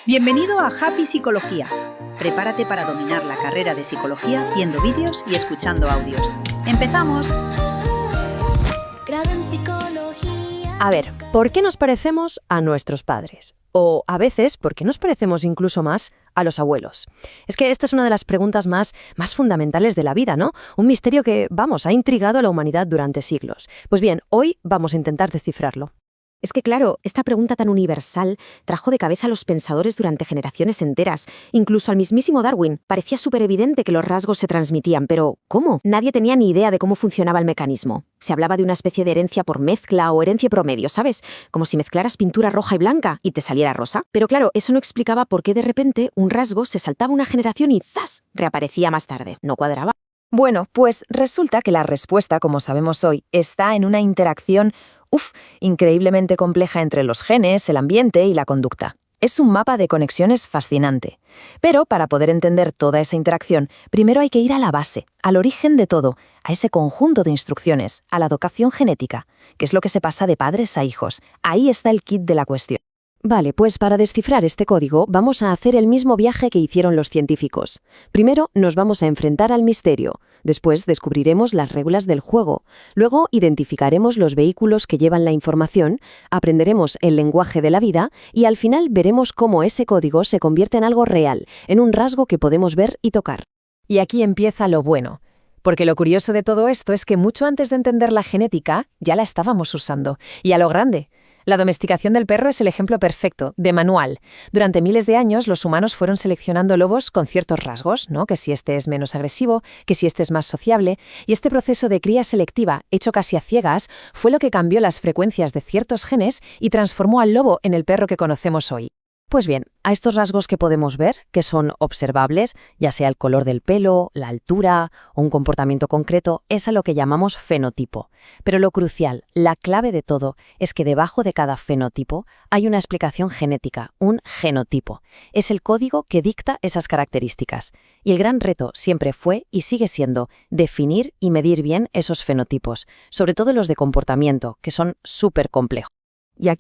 Bienvenido a Happy Psicología. Prepárate para dominar la carrera de psicología viendo vídeos y escuchando audios. ¡Empezamos! A ver, ¿por qué nos parecemos a nuestros padres? O a veces, ¿por qué nos parecemos incluso más a los abuelos? Es que esta es una de las preguntas más fundamentales de la vida, ¿no? Un misterio que, ha intrigado a la humanidad durante siglos. Pues bien, hoy vamos a intentar descifrarlo. Es que claro, esta pregunta tan universal trajo de cabeza a los pensadores durante generaciones enteras. Incluso al mismísimo Darwin parecía súper evidente que los rasgos se transmitían, pero ¿cómo? Nadie tenía ni idea de cómo funcionaba el mecanismo. Se hablaba de una especie de herencia por mezcla o herencia promedio, ¿sabes? Como si mezclaras pintura roja y blanca y te saliera rosa. Pero claro, eso no explicaba por qué de repente un rasgo se saltaba una generación y ¡zas!, reaparecía más tarde. No cuadraba. Bueno, pues resulta que la respuesta, como sabemos hoy, está en una interacción increíblemente compleja entre los genes, el ambiente y la conducta. Es un mapa de conexiones fascinante. Pero para poder entender toda esa interacción, primero hay que ir a la base, al origen de todo, a ese conjunto de instrucciones, a la educación genética, que es lo que se pasa de padres a hijos. Ahí está el kit de la cuestión. Vale, pues para descifrar este código vamos a hacer el mismo viaje que hicieron los científicos. Primero nos vamos a enfrentar al misterio, después descubriremos las reglas del juego, luego identificaremos los vehículos que llevan la información, aprenderemos el lenguaje de la vida y al final veremos cómo ese código se convierte en algo real, en un rasgo que podemos ver y tocar. Y aquí empieza lo bueno. Porque lo curioso de todo esto es que mucho antes de entender la genética, ya la estábamos usando, y a lo grande. La domesticación del perro es el ejemplo perfecto, de manual. Durante miles de años, los humanos fueron seleccionando lobos con ciertos rasgos, ¿no? Que si este es menos agresivo, que si este es más sociable. Y este proceso de cría selectiva, hecho casi a ciegas, fue lo que cambió las frecuencias de ciertos genes y transformó al lobo en el perro que conocemos hoy. Pues bien, a estos rasgos que podemos ver, que son observables, ya sea el color del pelo, la altura o un comportamiento concreto, es a lo que llamamos fenotipo. Pero lo crucial, la clave de todo, es que debajo de cada fenotipo hay una explicación genética, un genotipo. Es el código que dicta esas características. Y el gran reto siempre fue y sigue siendo definir y medir bien esos fenotipos, sobre todo los de comportamiento, que son súper complejos. Y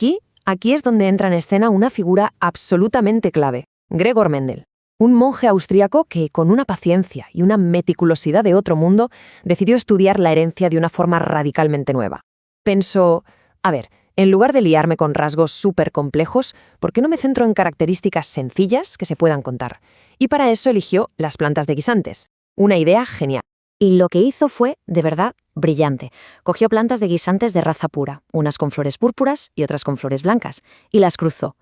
Aquí es donde entra en escena una figura absolutamente clave, Gregor Mendel, un monje austriaco que, con una paciencia y una meticulosidad de otro mundo, decidió estudiar la herencia de una forma radicalmente nueva. Pensó, en lugar de liarme con rasgos súper complejos, ¿por qué no me centro en características sencillas que se puedan contar? Y para eso eligió las plantas de guisantes. Una idea genial. Y lo que hizo fue, de verdad, brillante. Cogió plantas de guisantes de raza pura, unas con flores púrpuras y otras con flores blancas, y las cruzó.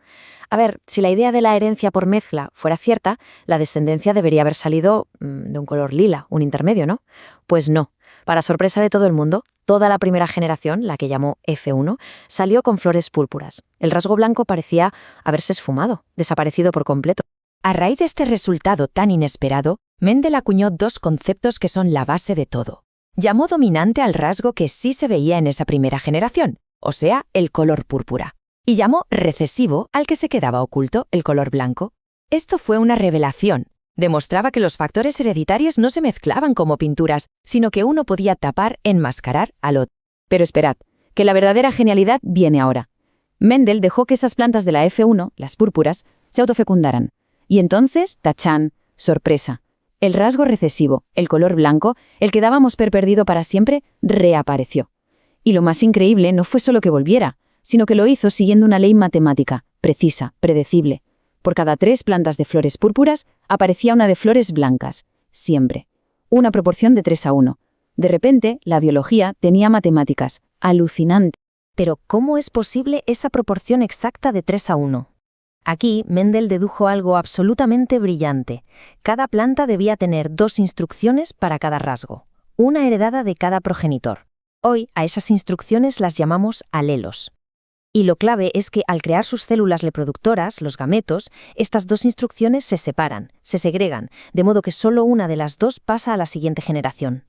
Si la idea de la herencia por mezcla fuera cierta, la descendencia debería haber salido de un color lila, un intermedio, ¿no? Pues no. Para sorpresa de todo el mundo, toda la primera generación, la que llamó F1, salió con flores púrpuras. El rasgo blanco parecía haberse esfumado, desaparecido por completo. A raíz de este resultado tan inesperado, Mendel acuñó dos conceptos que son la base de todo. Llamó dominante al rasgo que sí se veía en esa primera generación, o sea, el color púrpura. Y llamó recesivo al que se quedaba oculto, el color blanco. Esto fue una revelación. Demostraba que los factores hereditarios no se mezclaban como pinturas, sino que uno podía tapar, enmascarar al otro. Pero esperad, que la verdadera genialidad viene ahora. Mendel dejó que esas plantas de la F1, las púrpuras, se autofecundaran. Y entonces, tachán, sorpresa. El rasgo recesivo, el color blanco, el que dábamos por perdido para siempre, reapareció. Y lo más increíble no fue solo que volviera, sino que lo hizo siguiendo una ley matemática, precisa, predecible. Por cada 3 plantas de flores púrpuras, aparecía una de flores blancas, siempre. Una proporción de 3:1. De repente, la biología tenía matemáticas. Alucinante. Pero ¿cómo es posible esa proporción exacta de 3:1? Aquí, Mendel dedujo algo absolutamente brillante. Cada planta debía tener 2 instrucciones para cada rasgo, una heredada de cada progenitor. Hoy, a esas instrucciones las llamamos alelos. Y lo clave es que al crear sus células reproductoras, los gametos, estas 2 instrucciones se separan, se segregan, de modo que solo una de las 2 pasa a la siguiente generación.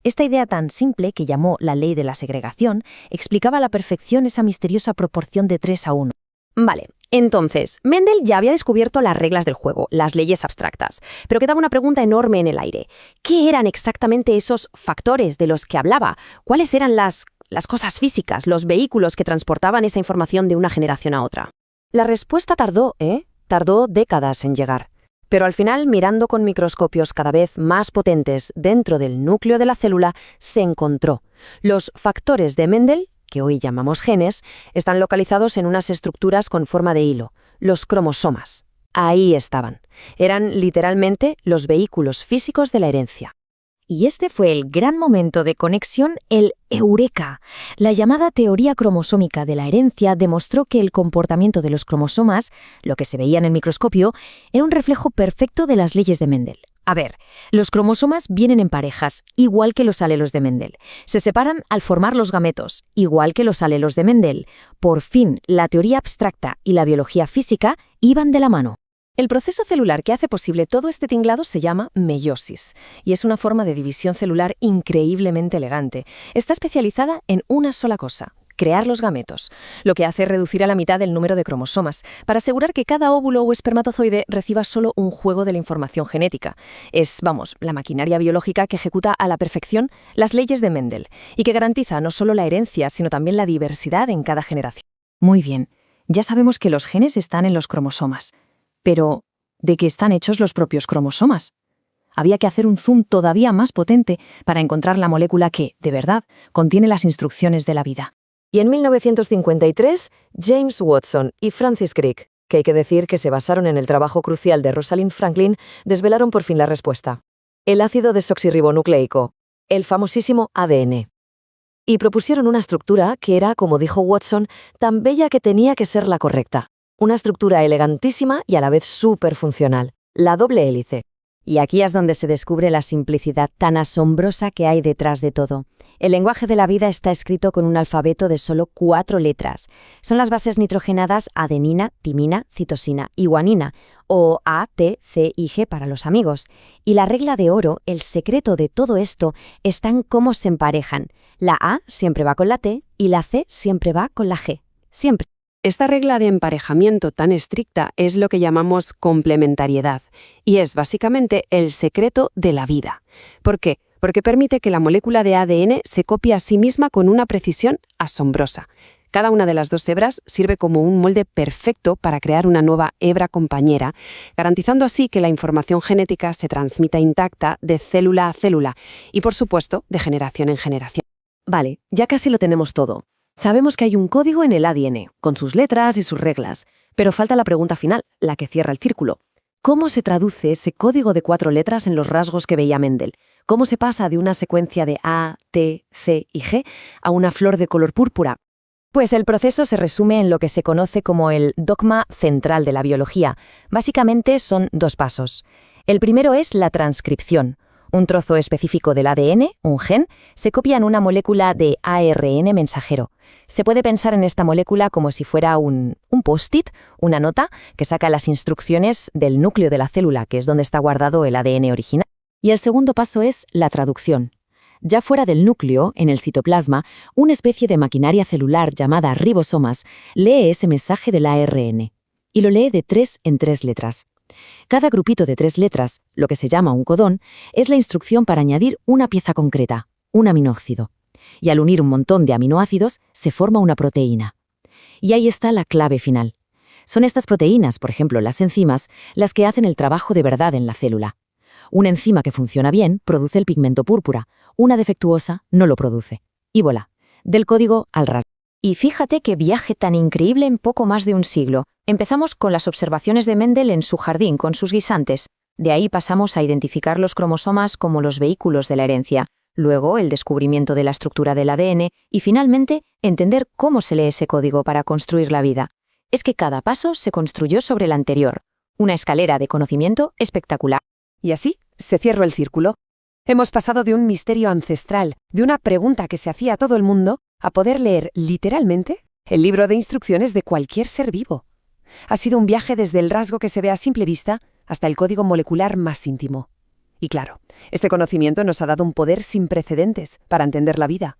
Esta idea tan simple, que llamó la ley de la segregación, explicaba a la perfección esa misteriosa proporción de 3:1. Vale, entonces, Mendel ya había descubierto las reglas del juego, las leyes abstractas, pero quedaba una pregunta enorme en el aire. ¿Qué eran exactamente esos factores de los que hablaba? ¿Cuáles eran las cosas físicas, los vehículos que transportaban esa información de una generación a otra? La respuesta tardó, tardó décadas en llegar. Pero al final, mirando con microscopios cada vez más potentes dentro del núcleo de la célula, se encontró. Los factores de Mendel, que hoy llamamos genes, están localizados en unas estructuras con forma de hilo, los cromosomas. Ahí estaban. Eran literalmente los vehículos físicos de la herencia. Y este fue el gran momento de conexión, el eureka. La llamada teoría cromosómica de la herencia demostró que el comportamiento de los cromosomas, lo que se veía en el microscopio, era un reflejo perfecto de las leyes de Mendel. A ver, los cromosomas vienen en parejas, igual que los alelos de Mendel. Se separan al formar los gametos, igual que los alelos de Mendel. Por fin, la teoría abstracta y la biología física iban de la mano. El proceso celular que hace posible todo este tinglado se llama meiosis, y es una forma de división celular increíblemente elegante. Está especializada en una sola cosa: crear los gametos, lo que hace reducir a la mitad el número de cromosomas, para asegurar que cada óvulo o espermatozoide reciba solo un juego de la información genética. Es, la maquinaria biológica que ejecuta a la perfección las leyes de Mendel, y que garantiza no solo la herencia, sino también la diversidad en cada generación. Muy bien, ya sabemos que los genes están en los cromosomas. Pero, ¿de qué están hechos los propios cromosomas? Había que hacer un zoom todavía más potente para encontrar la molécula que, de verdad, contiene las instrucciones de la vida. Y en 1953, James Watson y Francis Crick, que hay que decir que se basaron en el trabajo crucial de Rosalind Franklin, desvelaron por fin la respuesta: el ácido desoxirribonucleico, el famosísimo ADN. Y propusieron una estructura que era, como dijo Watson, tan bella que tenía que ser la correcta. Una estructura elegantísima y a la vez súper funcional, la doble hélice. Y aquí es donde se descubre la simplicidad tan asombrosa que hay detrás de todo. El lenguaje de la vida está escrito con un alfabeto de solo 4 letras. Son las bases nitrogenadas adenina, timina, citosina y guanina, o A, T, C y G para los amigos. Y la regla de oro, el secreto de todo esto, está en cómo se emparejan. La A siempre va con la T y la C siempre va con la G. Siempre. Esta regla de emparejamiento tan estricta es lo que llamamos complementariedad, y es básicamente el secreto de la vida. ¿Por qué? Porque permite que la molécula de ADN se copie a sí misma con una precisión asombrosa. Cada una de las 2 hebras sirve como un molde perfecto para crear una nueva hebra compañera, garantizando así que la información genética se transmita intacta de célula a célula y, por supuesto, de generación en generación. Vale, ya casi lo tenemos todo. Sabemos que hay un código en el ADN, con sus letras y sus reglas, pero falta la pregunta final, la que cierra el círculo. ¿Cómo se traduce ese código de 4 letras en los rasgos que veía Mendel? ¿Cómo se pasa de una secuencia de A, T, C y G a una flor de color púrpura? Pues el proceso se resume en lo que se conoce como el dogma central de la biología. Básicamente son 2 pasos. El primero es la transcripción. Un trozo específico del ADN, un gen, se copia en una molécula de ARN mensajero. Se puede pensar en esta molécula como si fuera un post-it, una nota que saca las instrucciones del núcleo de la célula, que es donde está guardado el ADN original. Y el segundo paso es la traducción. Ya fuera del núcleo, en el citoplasma, una especie de maquinaria celular llamada ribosomas lee ese mensaje del ARN y lo lee de 3 en 3 letras. Cada grupito de 3 letras, lo que se llama un codón, es la instrucción para añadir una pieza concreta, un aminoóxido. Y al unir un montón de aminoácidos, se forma una proteína. Y ahí está la clave final. Son estas proteínas, por ejemplo las enzimas, las que hacen el trabajo de verdad en la célula. Una enzima que funciona bien produce el pigmento púrpura, una defectuosa no lo produce. Y voilà, del código al rasgo. Y fíjate qué viaje tan increíble en poco más de un siglo. Empezamos con las observaciones de Mendel en su jardín con sus guisantes. De ahí pasamos a identificar los cromosomas como los vehículos de la herencia. Luego, el descubrimiento de la estructura del ADN y, finalmente, entender cómo se lee ese código para construir la vida. Es que cada paso se construyó sobre el anterior. Una escalera de conocimiento espectacular. Y así se cierra el círculo. Hemos pasado de un misterio ancestral, de una pregunta que se hacía a todo el mundo, a poder leer, literalmente, el libro de instrucciones de cualquier ser vivo. Ha sido un viaje desde el rasgo que se ve a simple vista hasta el código molecular más íntimo. Y claro, este conocimiento nos ha dado un poder sin precedentes para entender la vida.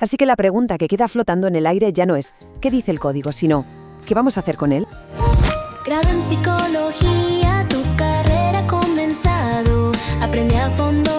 Así que la pregunta que queda flotando en el aire ya no es ¿qué dice el código?, sino ¿qué vamos a hacer con él? Grado en psicología, tu carrera ha comenzado. Aprende a fondo